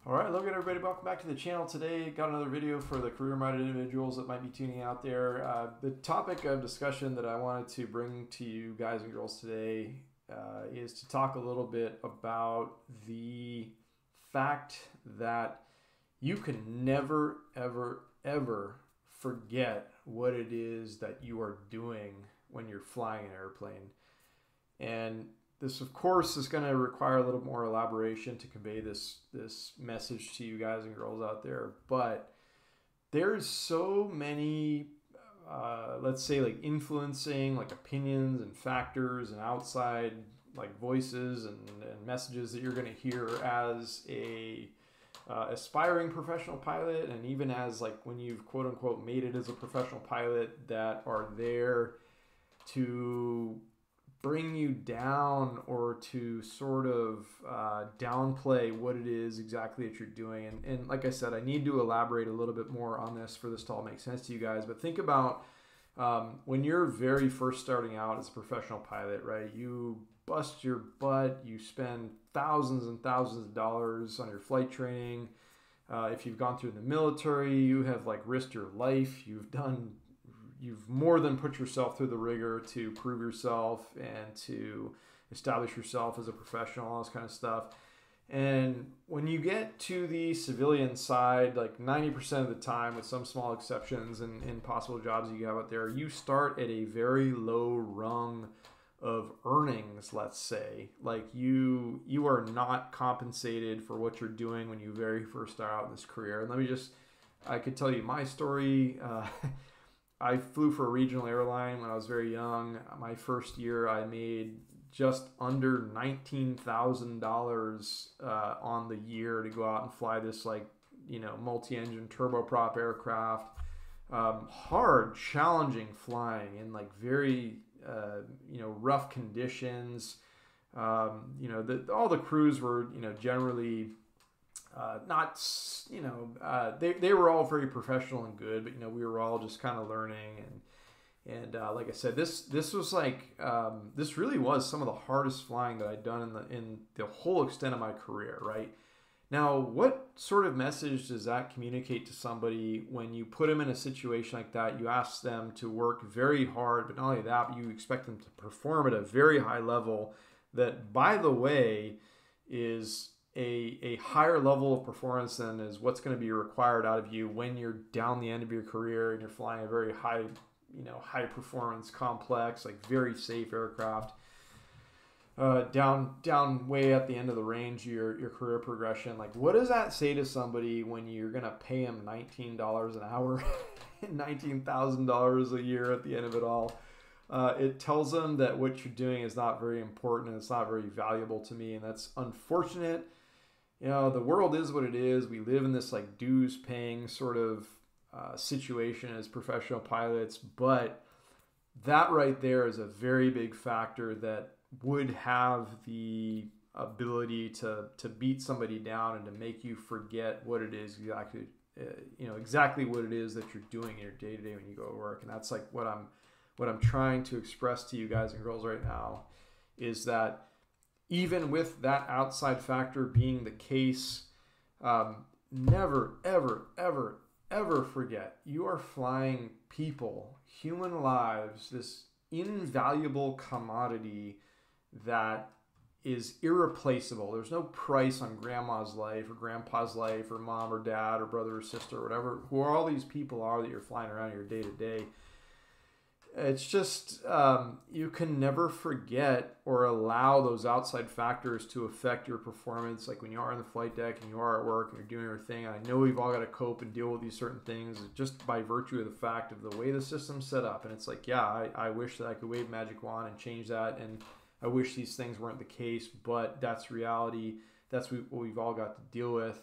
All right, hello again, everybody. Welcome back to the channel. Today, got another video for the career-minded individuals that might be tuning out there. The topic of discussion that I wanted to bring to you guys and girls today is to talk a little bit about the fact that you can never, ever, ever forget what it is that you are doing when you're flying an airplane. And this, of course, is going to require a little more elaboration to convey this message to you guys and girls out there. But there's so many, let's say, like influencing, like opinions and factors and outside like voices and messages that you're going to hear as a aspiring professional pilot, and even as like when you've quote unquote made it as a professional pilot, that are there to bring you down or to sort of downplay what it is exactly that you're doing. And like I said, I need to elaborate a little bit more on this for this to all make sense to you guys. But think about when you're very first starting out as a professional pilot, right? You bust your butt, you spend thousands and thousands of dollars on your flight training. If you've gone through the military, you have like risked your life. You've more than put yourself through the rigor to prove yourself and to establish yourself as a professional, all this kind of stuff. And when you get to the civilian side, like 90% of the time, with some small exceptions and possible jobs you have out there, you start at a very low rung of earnings, let's say. Like you are not compensated for what you're doing when you very first start out in this career. And I could tell you my story. I flew for a regional airline when I was very young. My first year, I made just under $19,000 on the year to go out and fly this multi-engine turboprop aircraft. Hard, challenging flying in like very rough conditions. All the crews were generally they were all very professional and good, but we were all just kind of learning. And like I said, this was like this really was some of the hardest flying that I'd done in the whole extent of my career. Right now, what sort of message does that communicate to somebody when you put them in a situation like that? You ask them to work very hard, but not only that, but you expect them to perform at a very high level. That, by the way, is a higher level of performance than is what's going to be required out of you when you're down the end of your career and you're flying a very high performance, complex, like very safe aircraft. Down way at the end of the range, your career progression. Like, what does that say to somebody when you're going to pay them $19 an hour, $19,000 a year at the end of it all? It tells them that what you're doing is not very important and it's not very valuable to me, and that's unfortunate. The world is what it is. We live in this like dues paying sort of situation as professional pilots, but that right there is a very big factor that would have the ability to beat somebody down and to make you forget what it is exactly what it is that you're doing in your day-to-day when you go to work. And that's like what I'm trying to express to you guys and girls right now, is that even with that outside factor being the case, never, ever, ever, ever forget you are flying people, human lives, this invaluable commodity that is irreplaceable. There's no price on grandma's life or grandpa's life or mom or dad or brother or sister or whatever, who all these people are that you're flying around your day to day. It's just, you can never forget or allow those outside factors to affect your performance. Like when you are on the flight deck and you are at work and you're doing your thing. And I know we've all got to cope and deal with these certain things just by virtue of the fact of the way the system's set up. And it's like, yeah, I wish that I could wave a magic wand and change that. And I wish these things weren't the case, but that's reality. That's what we've all got to deal with.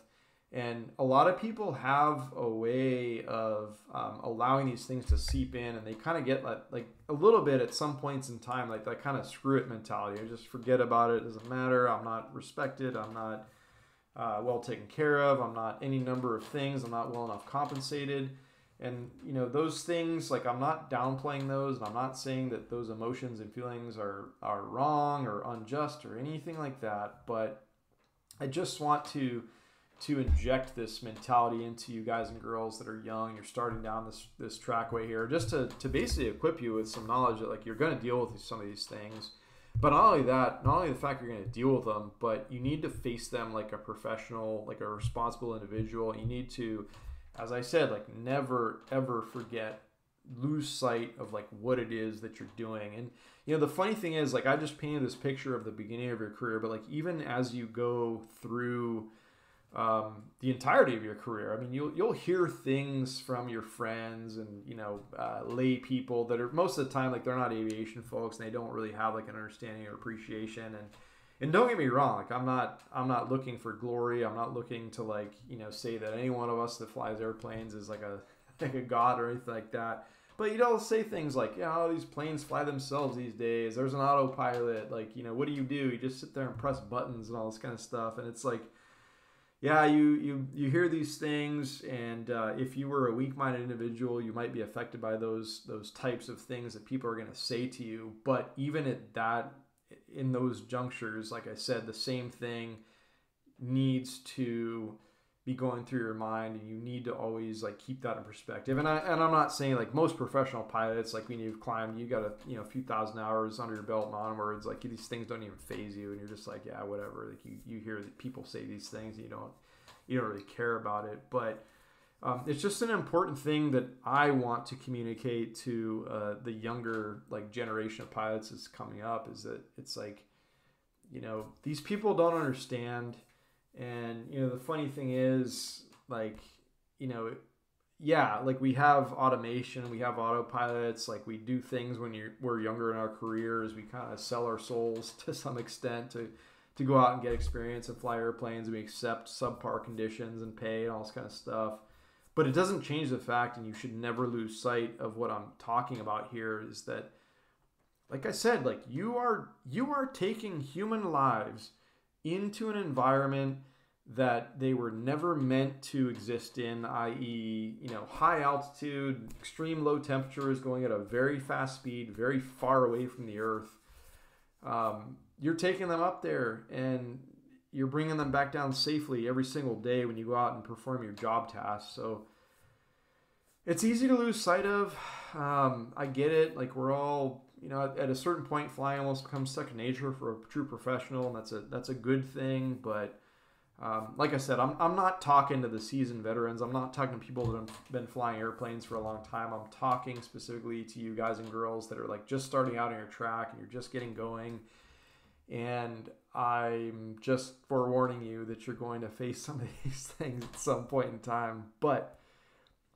And a lot of people have a way of allowing these things to seep in, and they kind of get like a little bit at some points in time, like that kind of screw it mentality. I just forget about it. It doesn't matter. I'm not respected. I'm not well taken care of. I'm not any number of things. I'm not well enough compensated. And those things, like, I'm not downplaying those, and I'm not saying that those emotions and feelings are wrong or unjust or anything like that. But I just want to to inject this mentality into you guys and girls that are young. You're starting down this trackway here, just to basically equip you with some knowledge that like you're going to deal with some of these things. But not only that, not only the fact you're going to deal with them, but you need to face them like a professional, like a responsible individual. You need to, as I said, like never ever forget, lose sight of like what it is that you're doing. And you know, the funny thing is, like I just painted this picture of the beginning of your career, but like even as you go through the entirety of your career, I mean, you'll hear things from your friends and you know, lay people that are most of the time like they're not aviation folks and they don't really have like an understanding or appreciation. And don't get me wrong, like I'm not looking for glory. I'm not looking to like, you know, say that any one of us that flies airplanes is like a god or anything like that. But you know, say things like, you know, these planes fly themselves these days. There's an autopilot. Like, you know, what do? You just sit there and press buttons and all this kind of stuff. And it's like, yeah, you hear these things, and if you were a weak-minded individual, you might be affected by those types of things that people are going to say to you. But even at that, in those junctures, like I said, the same thing needs to be going through your mind, and you need to always like keep that in perspective. And I'm not saying like most professional pilots, like when you've climbed, you got a few thousand hours under your belt and onwards, like these things don't even phase you, and you're just like, yeah, whatever. Like you hear that people say these things, and you don't really care about it. But it's just an important thing that I want to communicate to the younger like generation of pilots that's coming up, is that it's like, you know, these people don't understand. And, you know, the funny thing is, like, you know, yeah, like we have automation, we have autopilots, like we do things when we're younger in our careers. We kind of sell our souls to some extent to go out and get experience and fly airplanes, and we accept subpar conditions and pay and all this kind of stuff. But it doesn't change the fact, and you should never lose sight of what I'm talking about here, is that, like I said, like you are taking human lives into an environment that they were never meant to exist in, i.e., you know, high altitude, extreme low temperatures, going at a very fast speed, very far away from the earth. You're taking them up there and you're bringing them back down safely every single day when you go out and perform your job tasks. So it's easy to lose sight of. I get it. Like we're all, you know, at a certain point, flying almost becomes second nature for a true professional, and that's a good thing. But like I said, I'm not talking to the seasoned veterans. I'm not talking to people that have been flying airplanes for a long time. I'm talking specifically to you guys and girls that are like just starting out on your track and you're just getting going. And I'm just forewarning you that you're going to face some of these things at some point in time. But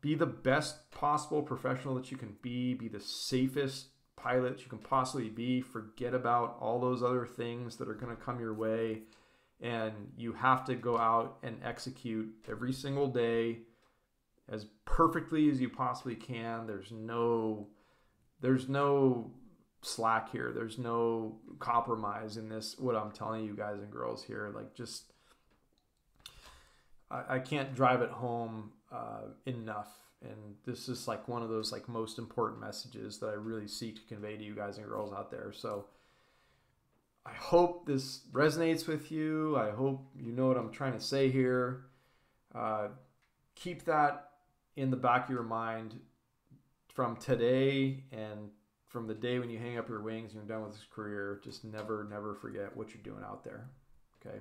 be the best possible professional that you can be the safest pilot you can possibly be. Forget about all those other things that are going to come your way, and you have to go out and execute every single day as perfectly as you possibly can. There's no slack here. There's no compromise in this, what I'm telling you guys and girls here. Like, just I can't drive it home enough. And this is like one of those like most important messages that I really seek to convey to you guys and girls out there. So I hope this resonates with you. I hope you know what I'm trying to say here. Keep that in the back of your mind from today and from the day when you hang up your wings and you're done with this career. Just never forget what you're doing out there. Okay.